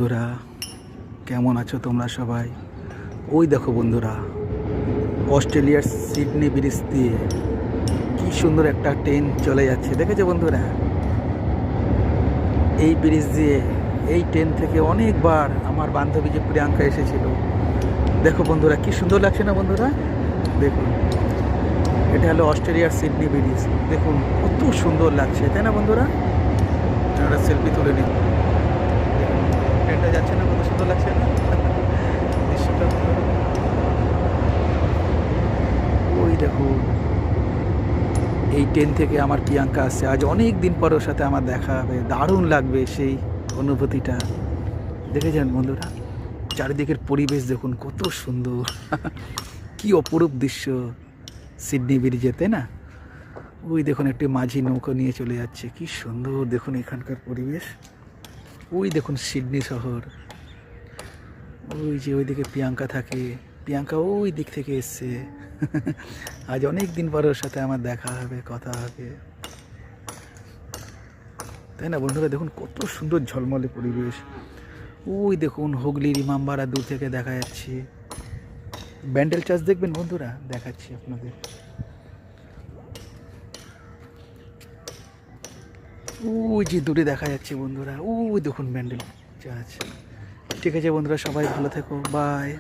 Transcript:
বন্ধুরা, কেমন আছো তোমরা সবাই? ওই দেখো বন্ধুরা, অস্ট্রেলিয়ার সিডনি ব্রিজ দিয়ে কি সুন্দর একটা ট্রেন চলে যাচ্ছে, দেখেছো বন্ধুরা? এই ব্রিজ দিয়ে, এই ট্রেন থেকে অনেকবার আমার বান্ধবী যে প্রিয়াঙ্কা এসেছিল। দেখো বন্ধুরা, কি সুন্দর লাগছে না বন্ধুরা? দেখুন, এটা হলো অস্ট্রেলিয়ার সিডনি ব্রিজ। দেখুন কত সুন্দর লাগছে, তাই না বন্ধুরা? একটা সেলফি তুলে নিন। ট্রেনটা যাচ্ছে না, কত সুন্দর লাগছে না দৃশ্যটা? ওই দেখুন, এই ট্রেন থেকে আমার প্রিয়াঙ্কা আসছে। আজ অনেক দিন পর ওর সাথে আমার দেখা হবে, দারুণ লাগবে সেই অনুভূতিটা। দেখেছেন বন্ধুরা, চারিদিকের পরিবেশ দেখুন কত সুন্দর কি অপরূপ দৃশ্য সিডনি ব্রিজে, তাই না? ওই দেখুন, একটি মাঝি নৌকা নিয়ে চলে যাচ্ছে, কি সুন্দর দেখুন এখানকার পরিবেশ। ওই দেখুন সিডনি শহর, ওই যে ওইদিকে প্রিয়াঙ্কা থাকে, প্রিয়াঙ্কা ওই দিক থেকে এসছে আজ অনেক দিন পর ওর সাথে আমার দেখা হবে, কথা হবে, তাই না বন্ধুরা? দেখুন কত সুন্দর ঝলমলে পরিবেশ। ওই দেখুন হুগলির ইমামবাড়া দূর থেকে দেখা যাচ্ছে। ব্যান্ডেল চার্চ দেখবেন বন্ধুরা, দেখাচ্ছি আপনাদের। ওই যে দূরে দেখা যাচ্ছে বন্ধুরা, ওই দেখুন ব্যান্ডেল চার্চ। ঠিক আছে বন্ধুরা, সবাই ভালো থেকো, বাই।